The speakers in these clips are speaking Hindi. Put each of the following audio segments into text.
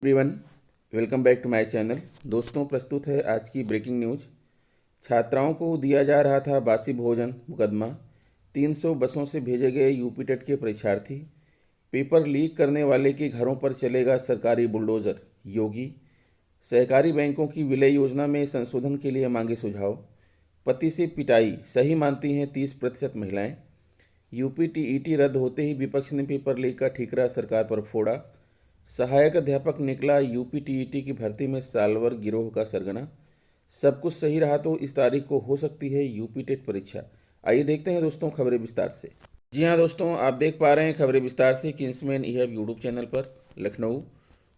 Everyone, welcome back to my channel. दोस्तों, प्रस्तुत है आज की ब्रेकिंग न्यूज। छात्राओं को दिया जा रहा था बासी भोजन, मुकदमा। 300 बसों से भेजे गए यूपी टेट के परीक्षार्थी। पेपर लीक करने वाले के घरों पर चलेगा सरकारी बुलडोजर, योगी। सहकारी बैंकों की विलय योजना में संशोधन के लिए मांगे सुझाव। पति से पिटाई सही मानती हैं 30% महिलाएं। यूपी टीईटी रद्द होते ही विपक्ष ने पेपर लीक का ठीकरा सरकार पर फोड़ा। सहायक अध्यापक निकला यूपी टीईटी की भर्ती में सालवर गिरोह का सरगना। सब कुछ सही रहा तो इस तारीख को हो सकती है यूपी टेट परीक्षा। आइए देखते हैं दोस्तों खबरें विस्तार से। जी हाँ दोस्तों, आप देख पा रहे हैं खबरें विस्तार से किंग्समैन ईहब यूट्यूब चैनल पर। लखनऊ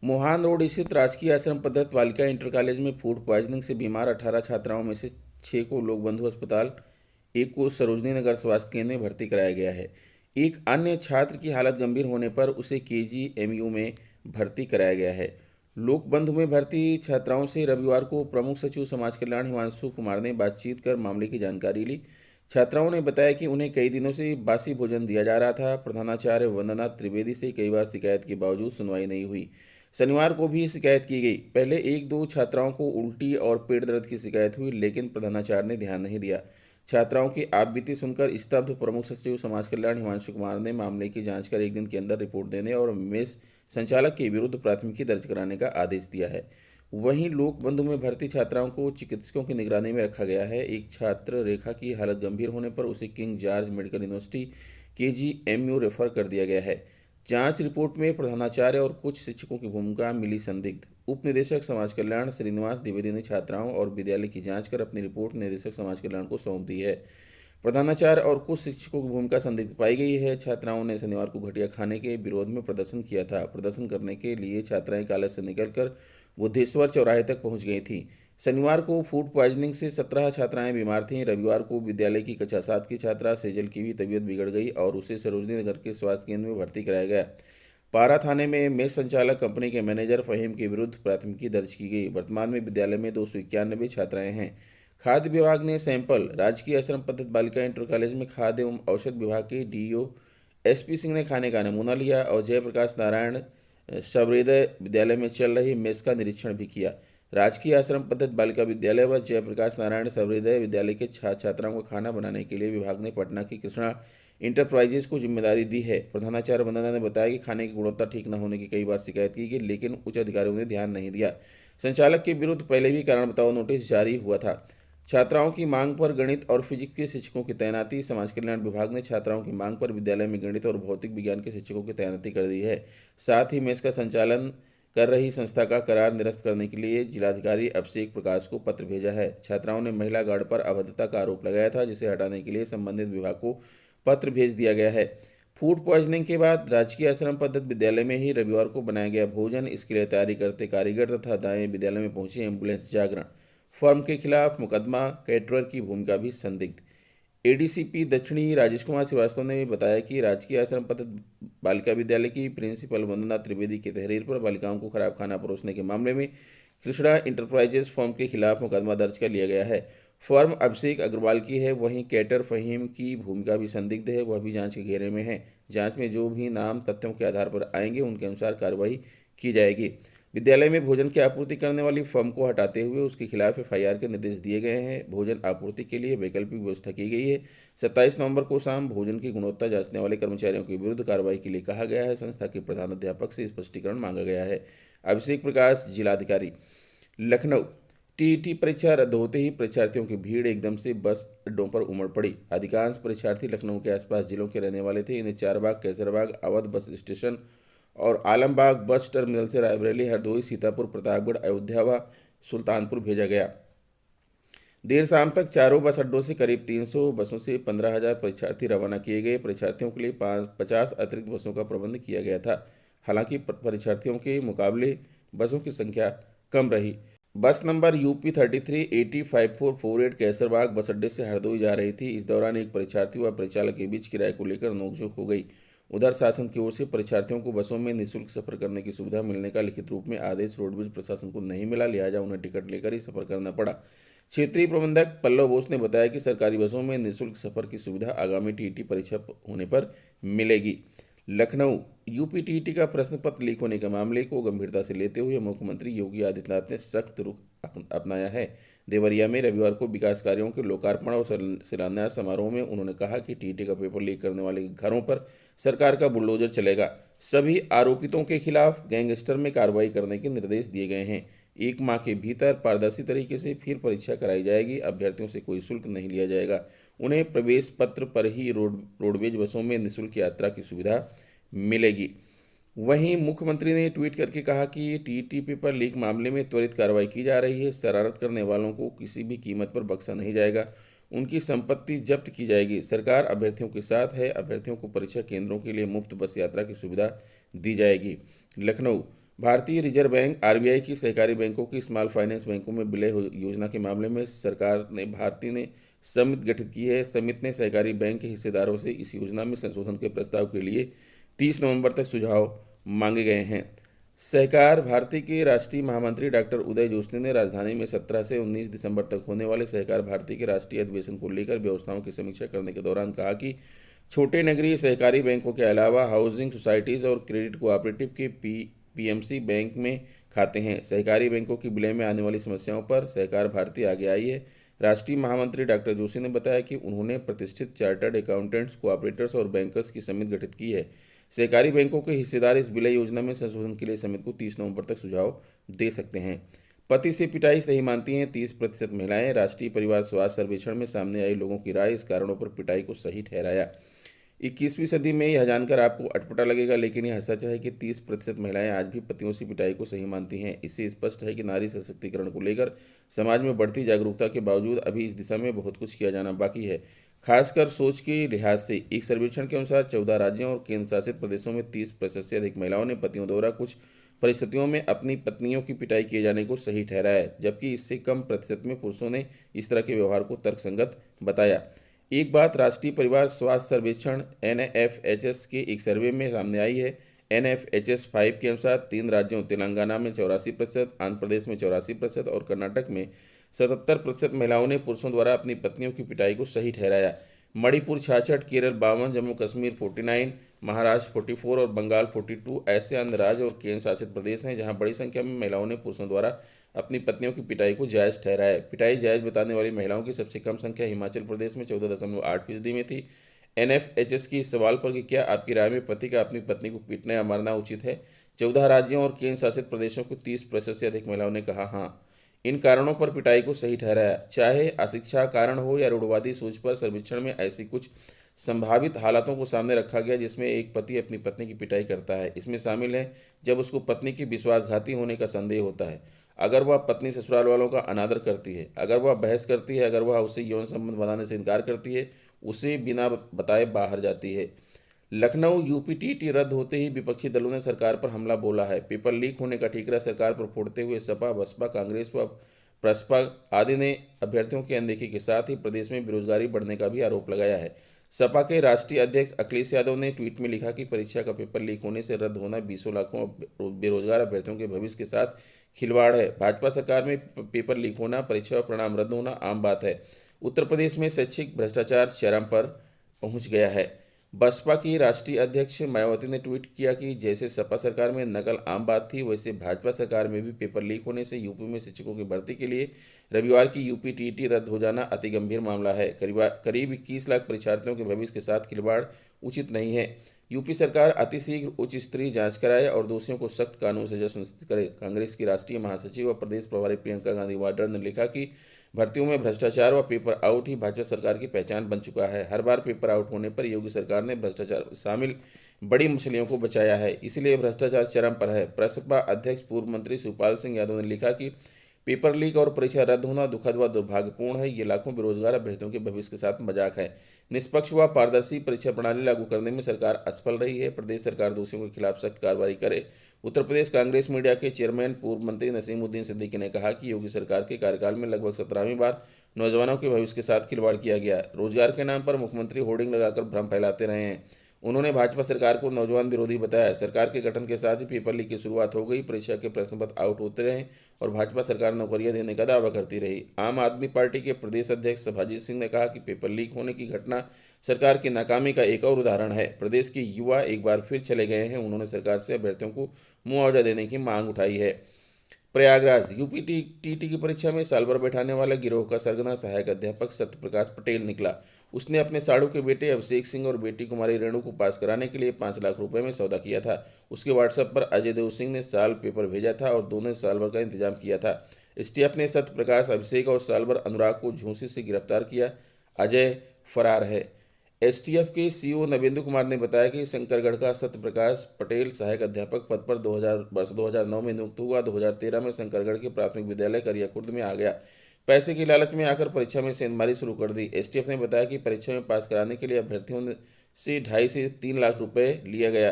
मोहान रोड स्थित राजकीय आश्रम पद्धत बालिका इंटर कॉलेज में फूड पॉइजनिंग से बीमार 18 छात्राओं में से 6 को लोक बंधु अस्पताल, एक को सरोजनी नगर स्वास्थ्य केंद्र में भर्ती कराया गया है। एक अन्य छात्र की हालत गंभीर होने पर उसे केजीएमयू में भर्ती कराया गया है। लोक बंधु में भर्ती छात्राओं से रविवार को प्रमुख सचिव समाज कल्याण हिमांशु कुमार ने बातचीत कर मामले की जानकारी ली। छात्राओं ने बताया कि उन्हें कई दिनों से बासी भोजन दिया जा रहा था। प्रधानाचार्य वंदना त्रिवेदी से कई बार शिकायत के बावजूद सुनवाई नहीं हुई। शनिवार को भी शिकायत की गई। पहले एक दो छात्राओं को उल्टी और पेट दर्द की शिकायत हुई, लेकिन प्रधानाचार्य ने ध्यान नहीं दिया। छात्राओं की आपबीती सुनकर स्तब्ध प्रमुख सचिव समाज कल्याण हिमांशु कुमार ने मामले की जांच कर एक दिन के अंदर रिपोर्ट देने और मेस संचालक के विरुद्ध प्राथमिकी दर्ज कराने का आदेश दिया है। वहीं लोक बंधु में भर्ती छात्राओं को चिकित्सकों की निगरानी में रखा गया है। एक छात्र रेखा की हालत गंभीर होने पर उसे king George medical university KGMU refer कर दिया गया है। जांच रिपोर्ट में प्रधानाचार्य और कुछ शिक्षकों की भूमिका मिली संदिग्ध। उप निदेशक समाज कल्याण श्रीनिवास द्विवेदी ने छात्राओं और विद्यालय की जांच कर अपनी रिपोर्ट निदेशक समाज कल्याण को सौंप दी है। प्रधानाचार्य और कुछ शिक्षकों की भूमिका संदिग्ध पाई गई है। छात्राओं ने शनिवार को घटिया खाने के विरोध में प्रदर्शन किया था। प्रदर्शन करने के लिए छात्राएं कॉलेज से निकलकर बुद्धेश्वर चौराहे तक पहुंच गई थीं। शनिवार को फूड पॉइजनिंग से 17 छात्राएं बीमार थीं। रविवार को विद्यालय की कक्षा 7 की छात्रा सेजल की भी तबीयत बिगड़ गई और उसे सरोजनी नगर के स्वास्थ्य केंद्र में भर्ती कराया गया। पारा थाने में मेस संचालक कंपनी के मैनेजर फहीम के विरुद्ध प्राथमिकी दर्ज की गई। वर्तमान में विद्यालय में 291 छात्राएं हैं। खाद्य विभाग ने सैंपल राजकीय आश्रम पद्धत बालिका इंटर कॉलेज में खाद्य एवं औषध विभाग के डीईओ एसपी सिंह ने खाने का नमूना लिया और जयप्रकाश नारायण सर्वोदय विद्यालय में चल रही मेस का निरीक्षण भी किया। राजकीय आश्रम पद्धत बालिका विद्यालय व जयप्रकाश नारायण सर्वोदय विद्यालय के छात्राओं को खाना बनाने के लिए विभाग ने पटना की कृष्णा इंटरप्राइजेज को जिम्मेदारी दी है। प्रधानाचार्य वंदना ने बताया कि खाने की गुणवत्ता ठीक न होने की कई बार शिकायत की गई, लेकिन उच्च अधिकारियों ने ध्यान नहीं दिया। संचालक के विरुद्ध पहले भी कारण बताओ नोटिस जारी हुआ था। छात्राओं की मांग पर गणित और फिजिक्स के शिक्षकों की तैनाती। समाज कल्याण विभाग ने छात्राओं की मांग पर विद्यालय में गणित और भौतिक विज्ञान के शिक्षकों की तैनाती कर दी है। साथ ही मेस का संचालन कर रही संस्था का करार निरस्त करने के लिए जिलाधिकारी अभिषेक प्रकाश को पत्र भेजा है। छात्राओं ने महिला गार्ड पर अभद्रता का आरोप लगाया था, जिसे हटाने के लिए संबंधित विभाग को पत्र भेज दिया गया है। फूड पॉइजनिंग के बाद राजकीय आश्रम पद्धत विद्यालय में ही रविवार को बनाया गया भोजन, इसके लिए तैयारी करते कारीगर तथा दाएं विद्यालय में पहुंची एम्बुलेंस जागरण। फर्म के खिलाफ मुकदमा, कैटरर की भूमिका भी संदिग्ध। एडीसीपी दक्षिणी राजेश कुमार श्रीवास्तव ने बताया कि राजकीय आश्रम पद्धत बालिका विद्यालय की प्रिंसिपल वंदना त्रिवेदी की तहरीर पर बालिकाओं को खराब खाना परोसने के मामले में कृष्णा इंटरप्राइजेज फर्म के खिलाफ मुकदमा दर्ज कर लिया गया है। फर्म अभिषेक अग्रवाल की है। वहीं कैटर फहीम की भूमिका भी संदिग्ध है, वह भी जांच के घेरे में है। जांच में जो भी नाम तथ्यों के आधार पर आएंगे उनके अनुसार कार्रवाई की जाएगी। विद्यालय में भोजन की आपूर्ति करने वाली फर्म को हटाते हुए उसके खिलाफ एफआईआर के निर्देश दिए गए हैं। भोजन आपूर्ति के लिए वैकल्पिक व्यवस्था की गई है। 27 नवंबर को शाम भोजन की गुणवत्ता जांचने वाले कर्मचारियों के विरुद्ध कार्रवाई के लिए कहा गया है। संस्था के प्रधानाध्यापक से स्पष्टीकरण मांगा गया है। अभिषेक प्रकाश, जिलाधिकारी, लखनऊ। टीईटी परीक्षा रद्द होते ही परीक्षार्थियों की भीड़ एकदम से बस अड्डों पर उमड़ पड़ी। अधिकांश परीक्षार्थी लखनऊ के आसपास जिलों के रहने वाले थे। इन्हें चारबाग, कैसरबाग, अवध बस स्टेशन और आलमबाग बस टर्मिनल से रायबरेली, हरदोई, सीतापुर, प्रतापगढ़, अयोध्या व सुल्तानपुर भेजा गया। देर शाम तक चारों बस अड्डों से करीब 300 बसों से 15,000 परीक्षार्थी रवाना किए गए। परीक्षार्थियों के लिए 50 अतिरिक्त बसों का प्रबंध किया गया था। हालांकि परीक्षार्थियों के मुकाबले बसों की संख्या कम रही। बस नंबर यूपी 33805448 कैसरबाग बस अड्डे से हरदोई जा रही थी। इस दौरान एक परीक्षार्थी व परिचालक के बीच किराए को लेकर नोकझोंक हो गई। उधर शासन की ओर से परीक्षार्थियों को बसों में निःशुल्क सफर करने की सुविधा मिलने का लिखित रूप में आदेश रोडवेज प्रशासन को नहीं मिला, लिहाजा उन्हें टिकट लेकर ही सफर करना पड़ा। क्षेत्रीय प्रबंधक पल्लव बोस ने बताया कि सरकारी बसों में निःशुल्क सफर की सुविधा आगामी टीईटी परीक्षा होने पर मिलेगी। लखनऊ यूपी टीईटी का प्रश्न पत्र लीक होने के मामले को गंभीरता से लेते हुए मुख्यमंत्री योगी आदित्यनाथ ने सख्त रुख अपनाया है। देवरिया में रविवार को विकास कार्यों के लोकार्पण और शिलान्यास समारोह में उन्होंने कहा कि टीईटी का पेपर लीक करने वाले घरों पर सरकार का बुलडोजर चलेगा। सभी आरोपितों के खिलाफ गैंगस्टर में कार्रवाई करने के निर्देश दिए गए हैं। 1 माह के भीतर पारदर्शी तरीके से फिर परीक्षा कराई जाएगी। अभ्यर्थियों से कोई शुल्क नहीं लिया जाएगा। उन्हें प्रवेश पत्र पर ही रोडवेज बसों में निःशुल्क यात्रा की सुविधा मिलेगी। वहीं मुख्यमंत्री ने ट्वीट करके कहा कि टीईटी पेपर लीक मामले में त्वरित कार्रवाई की जा रही है। शरारत करने वालों को किसी भी कीमत पर बख्शा नहीं जाएगा। उनकी संपत्ति जब्त की जाएगी। सरकार अभ्यर्थियों के साथ है। अभ्यर्थियों को परीक्षा केंद्रों के लिए मुफ्त बस यात्रा की सुविधा दी जाएगी। लखनऊ भारतीय रिजर्व बैंक आरबीआई की सहकारी बैंकों की स्मॉल फाइनेंस बैंकों में विलय योजना के मामले में सरकार ने भारतीय ने समिति गठित की है। समिति ने सहकारी बैंक के हिस्सेदारों से इस योजना में संशोधन के प्रस्ताव के लिए 30 नवंबर तक सुझाव मांगे गए हैं। सहकार भारती के राष्ट्रीय महामंत्री डॉक्टर उदय जोशी ने राजधानी में 17 से 19 दिसंबर तक होने वाले सहकार भारती के राष्ट्रीय अधिवेशन को लेकर व्यवस्थाओं की समीक्षा करने के दौरान कहा कि छोटे नगरीय सहकारी बैंकों के अलावा हाउसिंग सोसाइटीज़ और क्रेडिट कोऑपरेटिव के पीएमसी बैंक में खाते हैं। सहकारी बैंकों की विलय में आने वाली समस्याओं पर सहकार भारती आगे आई है। राष्ट्रीय महामंत्री डॉक्टर जोशी ने बताया कि उन्होंने प्रतिष्ठित चार्टर्ड अकाउंटेंट्स, कोऑपरेटर्स और बैंकर्स की समिति गठित की है। सहकारी बैंकों के हिस्सेदार इस विलय योजना में संशोधन के लिए समिति को 30 नवंबर तक सुझाव दे सकते हैं। पति से पिटाई सही मानती हैं 30% महिलाएं। राष्ट्रीय परिवार स्वास्थ्य सर्वेक्षण में सामने आई लोगों की राय इस कारणों पर पिटाई को सही ठहराया। 21वीं सदी में यह जानकर आपको अटपटा लगेगा, लेकिन यह सच है कि 30% महिलाएं आज भी पतियों से पिटाई को सही मानती हैं। इससे स्पष्ट है कि नारी सशक्तिकरण को लेकर समाज में बढ़ती जागरूकता के बावजूद अभी इस दिशा में बहुत कुछ किया जाना बाकी है, खासकर सोच के लिहाज से। एक सर्वेक्षण के अनुसार 14 राज्यों और केंद्र शासित प्रदेशों में 30% से अधिक महिलाओं ने पतियों द्वारा कुछ परिस्थितियों में अपनी पत्नियों की पिटाई किए जाने को सही ठहराया है, जबकि इससे कम प्रतिशत में पुरुषों ने इस तरह के व्यवहार को तर्कसंगत बताया। एक बात राष्ट्रीय परिवार स्वास्थ्य सर्वेक्षण NFHS के एक सर्वे में सामने आई है। NFHS 5 के अनुसार 3 राज्यों तेलंगाना में 84%, आंध्र प्रदेश में 84% और कर्नाटक में 77% महिलाओं ने पुरुषों द्वारा अपनी पत्नियों की पिटाई को सही ठहराया। मणिपुर 66, केरल 52, जम्मू कश्मीर 49, महाराष्ट्र 44 और बंगाल 42 ऐसे अन्य राज्य और केंद्र शासित प्रदेश हैं जहां बड़ी संख्या में महिलाओं ने पुरुषों द्वारा अपनी पत्नियों की पिटाई को जायज़ ठहराया। पिटाई जायज़ बताने वाली महिलाओं की सबसे कम संख्या हिमाचल प्रदेश में 14.8% में थी। NFHS की इस सवाल पर कि क्या आपकी राय में पति का अपनी पत्नी को पीटना या मारना उचित है, 14 राज्यों और केंद्र शासित प्रदेशों को 30% से अधिक महिलाओं ने कहा हाँ। इन कारणों पर पिटाई को सही ठहराया। चाहे अशिक्षा कारण हो या रूढ़वादी सोच पर, सर्वेक्षण में ऐसी कुछ संभावित हालातों को सामने रखा गया जिसमें एक पति अपनी पत्नी की पिटाई करता है। इसमें शामिल है जब उसको पत्नी की विश्वासघाती होने का संदेह होता है, अगर वह पत्नी ससुराल वालों का अनादर करती है, अगर वह बहस करती है, अगर वह उससे यौन संबंध बनाने से इनकार करती है, उसे बिना बताए बाहर जाती है। लखनऊ यूपी टीईटी रद्द होते ही विपक्षी दलों ने सरकार पर हमला बोला है। पेपर लीक होने का ठीकरा सरकार पर फोड़ते हुए सपा, बसपा, कांग्रेस व प्रसपा आदि ने अभ्यर्थियों की अनदेखी के साथ ही प्रदेश में बेरोजगारी बढ़ने का भी आरोप लगाया है। सपा के राष्ट्रीय अध्यक्ष अखिलेश यादव ने ट्वीट में लिखा कि परीक्षा का पेपर लीक होने से रद्द होना 20 लाखों बेरोजगार अभ्यर्थियों के भविष्य के साथ खिलवाड़ है। भाजपा सरकार में पेपर लीक होना, परीक्षा परिणाम रद्द होना आम बात है। उत्तर प्रदेश में शैक्षिक भ्रष्टाचार चरम पर पहुंच गया है। बसपा की राष्ट्रीय अध्यक्ष मायावती ने ट्वीट किया कि जैसे सपा सरकार में नकल आम बात थी, वैसे भाजपा सरकार में भी पेपर लीक होने से यूपी में शिक्षकों की भर्ती के लिए रविवार की यूपी टीईटी रद्द हो जाना अति गंभीर मामला है। करीब 21 लाख परीक्षार्थियों के भविष्य के साथ खिलवाड़ उचित नहीं है। यूपी सरकार अतिशीघ्र उच्च स्तरीय जांच कराए और दोषियों को सख्त कानून सजा सुनिश्चित करे। कांग्रेस की राष्ट्रीय महासचिव व प्रदेश प्रभारी प्रियंका गांधी वाड्रा ने लिखा कि भर्तियों में भ्रष्टाचार व पेपर आउट ही भाजपा सरकार की पहचान बन चुका है। हर बार पेपर आउट होने पर योगी सरकार ने भ्रष्टाचार शामिल बड़ी मछलियों को बचाया है, इसलिए भ्रष्टाचार चरम पर है। प्रसपा अध्यक्ष पूर्व मंत्री शिवपाल सिंह यादव ने लिखा कि पेपर लीक और परीक्षा रद्द होना दुखद व दुर्भाग्यपूर्ण है। ये लाखों बेरोजगार अभ्यर्थियों के भविष्य के साथ मजाक है। निष्पक्ष व पारदर्शी परीक्षा प्रणाली लागू करने में सरकार असफल रही है। प्रदेश सरकार दोषियों के खिलाफ सख्त कार्रवाई करे। उत्तर प्रदेश कांग्रेस मीडिया के चेयरमैन पूर्व मंत्री नसीमुद्दीन सिद्दीकी ने कहा कि योगी सरकार के कार्यकाल में लगभग 17वीं बार नौजवानों के भविष्य के साथ खिलवाड़ किया गया। रोजगार के नाम पर मुख्यमंत्री होर्डिंग लगाकर भ्रम फैलाते रहे हैं। उन्होंने भाजपा सरकार को नौजवान विरोधी बताया। सरकार के गठन के साथ ही पेपर लीक की शुरुआत हो गई, परीक्षा के प्रश्न पत्र आउट होते रहे और भाजपा सरकार नौकरियां देने का दावा करती रही। आम आदमी पार्टी के प्रदेश अध्यक्ष सभाजीत सिंह ने कहा कि पेपर लीक होने की घटना सरकार की नाकामी का एक और उदाहरण है। प्रदेश के युवा एक बार फिर चले गए हैं। उन्होंने सरकार से अभ्यर्थियों को मुआवजा देने की मांग उठाई है। प्रयागराज यूपी टीटी की परीक्षा में साल भर बैठाने वाला गिरोह का सरगना सहायक अध्यापक सत्यप्रकाश पटेल निकला। उसने अपने साड़ू के बेटे अभिषेक सिंह और बेटी कुमारी रेणु को पास कराने के लिए 5 लाख रुपए में सौदा किया था। उसके व्हाट्सएप पर अजय देव सिंह ने साल पेपर भेजा था और दोनों साल भर का इंतजाम किया था। एसटीएफ ने सत्यप्रकाश, अभिषेक और साल भर अनुराग को झूंसी से गिरफ्तार किया। अजय फरार है। एसटीएफ के सीईओ नवेंद्र कुमार ने बताया कि शंकरगढ़ का सत्यप्रकाश पटेल सहायक अध्यापक पद पर 2009 में नियुक्त हुआ। 2013 में शंकरगढ़ के प्राथमिक विद्यालय करियाकुर्द में आ गया। पैसे की लालच में आकर परीक्षा में सेंधमारी शुरू कर दी। एसटीएफ ने बताया कि परीक्षा में पास कराने के लिए अभ्यर्थियों से 2.5 से 3 लाख रुपए लिया गया।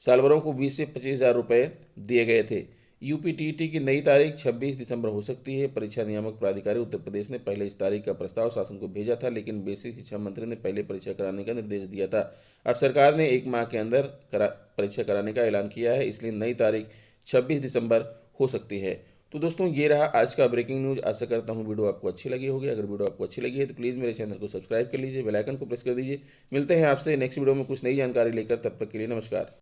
सालभरों को 20 से 25 हज़ार रुपये दिए गए थे। यूपीटीटी की नई तारीख 26 दिसंबर हो सकती है। परीक्षा नियामक प्राधिकारी उत्तर प्रदेश ने पहले इस तारीख का प्रस्ताव शासन को भेजा था, लेकिन बेसिक शिक्षा मंत्री ने पहले परीक्षा कराने का निर्देश दिया था। अब सरकार ने 1 माह के अंदर परीक्षा कराने का ऐलान किया है, इसलिए नई तारीख 26 दिसंबर हो सकती है। तो दोस्तों, ये रहा आज का ब्रेकिंग न्यूज़। आशा करता हूँ वीडियो आपको अच्छी लगी होगी। अगर वीडियो आपको अच्छी लगी है तो प्लीज़ मेरे चैनल को सब्सक्राइब कर लीजिए, बेल आइकन को प्रेस कर दीजिए। मिलते हैं आपसे नेक्स्ट वीडियो में कुछ नई जानकारी लेकर। तब तक के लिए नमस्कार।